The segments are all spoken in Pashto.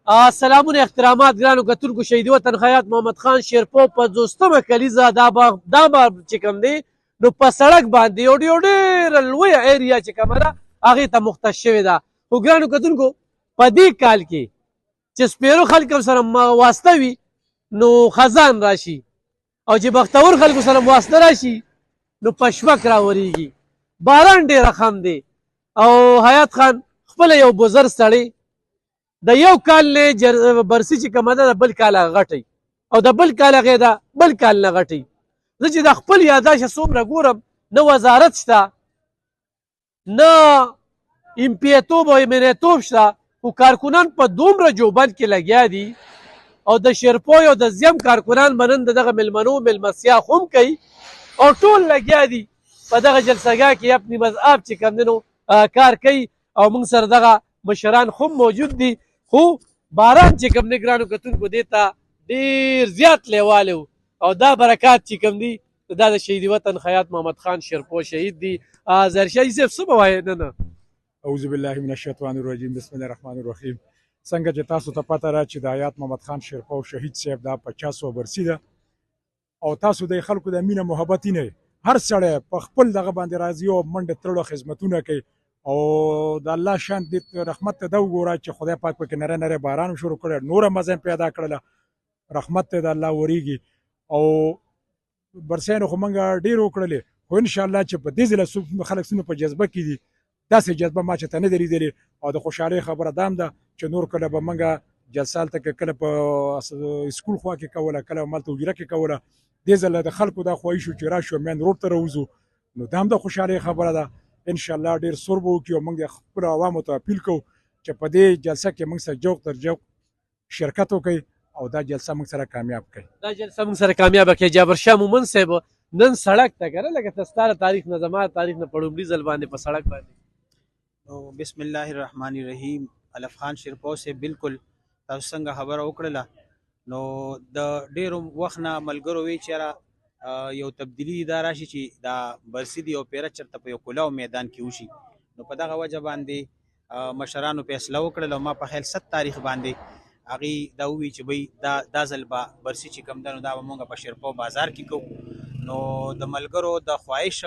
سلامونه احترامات ګرانو کتونکو. شهید وطن خیاط محمد خان شیرپو په 200مه کلیزه دا به چې کوم دی نو په سړک باندې یو ډېره لویه ایریا چې کومه ده هغې ته مختص شوې ده. خو ګرانو کتونکو په دې کال کې چې سپیرو خلکو سره واسطه وي نو خزان راشي او چې بختور خلکو سره واسطه راشي نو پشمک راورېږي. باران ډېره خم دی او حیات خان خپله یو بزرګ سړی د یو کال نه برسي چې کومه ده د بل کال هغه غټوي او د بل کال هغې ده بل کال نه غټوي. زه چې د خپل یاداشت څومره ګورم نه وزارت شته نه امپیتوب او امنیتوب شته، خو کارکنان په دومره جوبن کې لګیا دي او د شیرپوی او د زیم کارکنان به نن د دغه مېلمنو مېلمستیا هم کوي او ټول لګیا دي په دغه جلسهګاه کې اپنی مذهب چې کوم دی نو کار کوي او موږ سره دغه مشران هم موجود دي. خو باران چې کوم دی ګرانو کتونکو دې ته ډېر زیات لیوالی و او دا برکات چې کوم دی دا د شهید وطن خیاط محمد خان شیرپو شهید دی. ظاهرشاه صاحب څه به وایې؟ نه اعوذ بالله من الشیطان الرجیم بسم الله الرحمن الرحیم. څنګه چې تاسو ته پته ده چې د حیات محمد خان شیرپو شهید صاحب دا 50 برسي ده او تاسو د خلکو د مینه محبت نه هر سړی په خپل دغه باندې راځي او منډه تړلو خدمتونه کوي او د الله شان دې رحمت ته دا وګوره چې خدای پاک پکې نری نری باران شروع کړی، نوره مزه پیدا کړله، رحمت ته د الله وریږي او برسیانو خو موږ ډېر وکړلې خو انشاءالله چې په دې ځله خلک څومره په جذبه کې دي داسې جذبه ما چې ته نه دی لیدلې او د خوشحالۍ خبره دا هم ده چې نور کله به موږ جلسه هلته کله په سکول خوا کې کوله کله همالته وګیره کې کوله. دې ځله د خلکو دا خواهش و چې راشو مین روډ ته راوځو نو دا هم د خوشحالۍ خبره ده. انشاءالله ډېر سور به وکړي او موږ د خپلو عوامو ته اپیل کوو چې په دې جلسه کې موږ سره جوق تر جوق شرکت وکړي او دا جلسه موږ سره کامیاب کړي. دا جلسه موږ سره کامیابه کړي. جابرشاه مومن صاحب نن سړک ته که نه لکه ته ستا د تاریخ نه زما د تاریخ نه په لومړي ځل باندې په سړک باندې بسم الله الرحمن الرحیم. علف خان شیرپو صاحب بالکل تاسو څنګه خبره وکړله نو د ډېرو وخت نه ملګرو وی چېرې یو تبدیلي دا راشي چې دا برسي دي او پیره چېرته په یو کلاو میدان کې وشي نو په دغه وجه باندې مشرانو فیصله وکړله او ما په خیال 7 تاریخ باندې هغې دا ووي چې بی دا ځل به برسي چې کوم ده نو دا به مونږ په شیرپو بازار کې کوو. نو د ملګرو د خواهش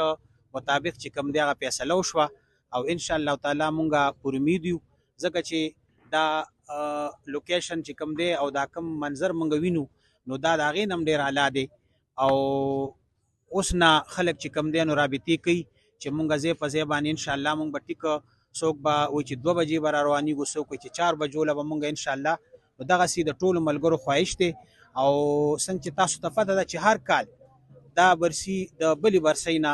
مطابق چې کوم دی هغه فیصله وشوه او انشاءالله تعالی مونږ پر امید یو ځکه چې دا لوکیشن چې کوم دی او دا کوم منظر مونږ وینو نو دا د هغې نه هم ډېر اعلی دی او اوس نه خلک چې کوم دی نو رابطې کوي چې مونږ ځای په ځای باندې انشاءالله مونږ به ټیکه څوک به وایي چې 2 بجې به را روانېږو څوک وایي چې 4 بجو له به مونږ انشاءالله نو دغسې د ټولو ملګرو خواهش دی او څنګه چې تاسو ته پته ده چې هر کال دا برسي د بلې برسۍ نه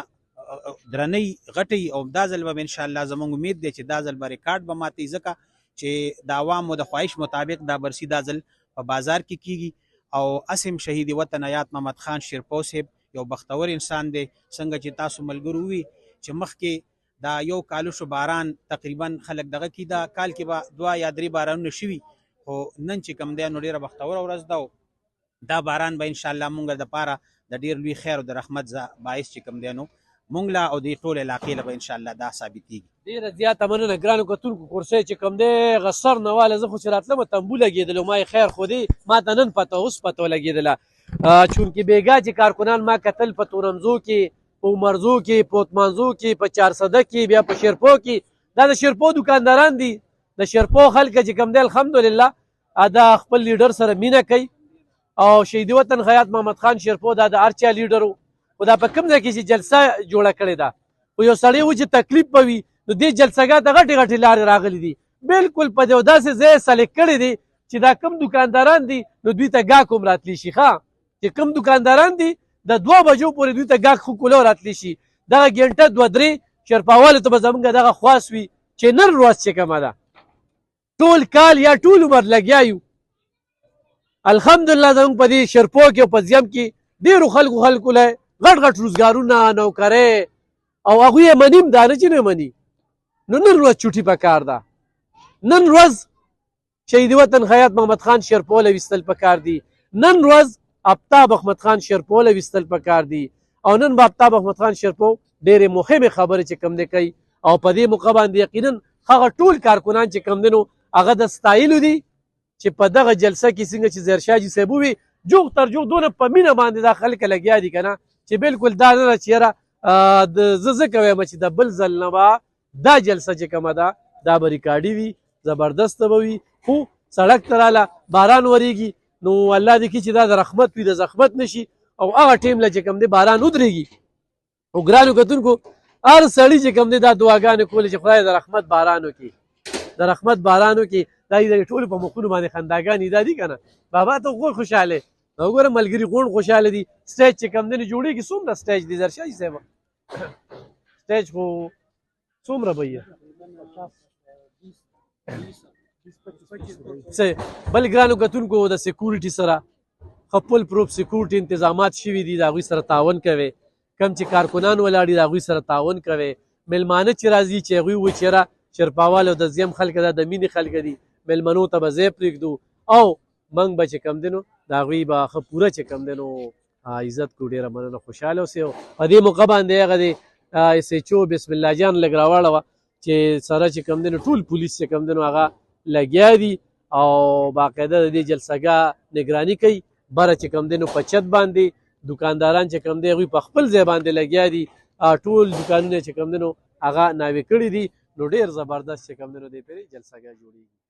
درنۍ غټوي او دا ځل به انشاءالله زموږ امید دی چې دا ځل به ریکارډ به ماتوي ځکه چې د عوامو د خواهش مطابق دا برسي دا ځل په بازار کې کیږي او اسم شهید وطن حیات محمد خان شیرپو صاحب یو بختور انسان دی. څنګه چې تاسو ملګرو وي چې مخکې دا یو کالو شو باران تقریبا خلک دغه کې دا کال کې به 2 یا 3 بارانونه شوي خو نن چې کوم دی نو ډېره بختوره ورځ ده دا باران به انشاءالله مونږ دپاره د ډېر لوی خیر او د رحمت باعث چې کوم دی نو مونږ له او د ټول علاقې له به انشاءالله دا ثابتېږي. ډېره زیاته مننه ګرانو کتونکو. کورسۍ چې کوم دی غسر نه واله زه خو چې راتلم تنبو لګېدلو ما یې خیر خو دی ما ته نن پته اوس پته ولګېدله چونکې بېګا چې کارکنان ما کتل په تورنزو کې په عمرزو کې په اتمانزو کې په 400 کې بیا په شیرپو کې دا د شیرپو دکانداران دي د شیرپو خلک چې کوم دی الحمدلله دا خپل لیډر سره مینه کوي او شهید وطن خیاط محمد خان شیرپو دا د هر چا لیډر و خو دا په کوم ځای کې چې جلسه جوړه کړې ده خو یو سړی و چې تکلیف به وي نو دې جلسهګاه ته غټې غټې لارې راغلي دي بالکل په یو داسې ځای سلیکټ کړی دی چې دا کم دکانداران دي نو دوی ته ګاک هم راتلی شي ښه چې کم دکانداران دي د 2 بجو پورې دوی ته ګاک خو کولو راتلی شي دغه ګنټه 2-3 شیرپاوالو ته به زمونږ دغه خواست وي چې نن ورځ چې کومه ده ټول کال یا ټول عمر لګیا یو الحمدلله زمونږ په دې شیرپو کې او په زیم کې ډېرو خلکو له غټ غټ روزګارونه نوکرۍ او هغوی یې منیم دا نه چې نه مني نو نن ورځ چوټي پکار ده. نن ورځ شهید وطن خیاط محمد خان شیرپو له ویستل پکار دي. نن ورځ آفتاب احمد خان شیرپو له ویستل پکار دي او نن به آفتاب احمد خان شیرپو ډېرې مهمې خبرې چې کوم دی کوي او په دې موقع باندې یقینا هغه ټول کارکنان چې کوم دی نو هغه د ستایلو دي چې په دغه جلسه کې څنګه چې ظاهرشاه جي صاحب ووي جوغ تر جوغ دونه په مینه باندې دا خلک لګیا دي که نه چې بالکل دا نه ده چې یاره زه ځکه وایم چې د بل ځل نه به دا جلسه چې کومه ده دا به ریکارډي وي زبردسته به وي خو سړک ته راله باران ورېږي نو الله دې کړي چې دا د رحمت وي د زحمت نه شي او هغه ټیم له چې کوم دی باران ودرېږي او ګرانو کتونکو هر سړي چې کوم دی دا دعاګانې کولې چې خدای د رحمت باران وکړي د رحمت باران وکړي دا د ټولو په مخونو باندې خنداګانې دا دي که نه بابا ته غوړ خوشحاله وګوره ملګري غوړ خوشحاله دي سټیج چې کوم دی نو جوړېږي څومره سټیج دی ظاهرشاه جي صاحب سټیج خو څومره به یې بل ګرانو کتونکو د سکیورټي سره خپل پروف سکیورټي انتظامات شوي دي د هغوی سره تعاون کوي کم چې کارکنان ولاړ دي د هغوی سره تعاون کوي میلمانه چې راځي چې هغوی وایي چې یاره شرپاوال او د زیم خلک دا د مینې خلک دي میلمنو ته به ځای پرېږدو او موږ به چې کوم دی نو د هغوی به ښه پوره چې کوم دی نو عزت کړو ډېره مننه خوشحاله اوسئ او په دې موقع باندې هغه دی ایس ایچ او بسم الله جان لږ راواړوه چې سره چې کوم دی نو ټول پولیس چې کوم دی نو هغه لګیا دي او باقاعده د دې جلسهګاه نګراني کوي بره چې کوم دی نو په چت باندې دکانداران چې کوم دی هغوی په خپل ځای باندې لګیا دي ټول دکانونه چې کوم دی نو هغه ناوې کړي دي نو ډېر زبردست چې کوم دی نو دی پرې جلسهګاه جوړېږي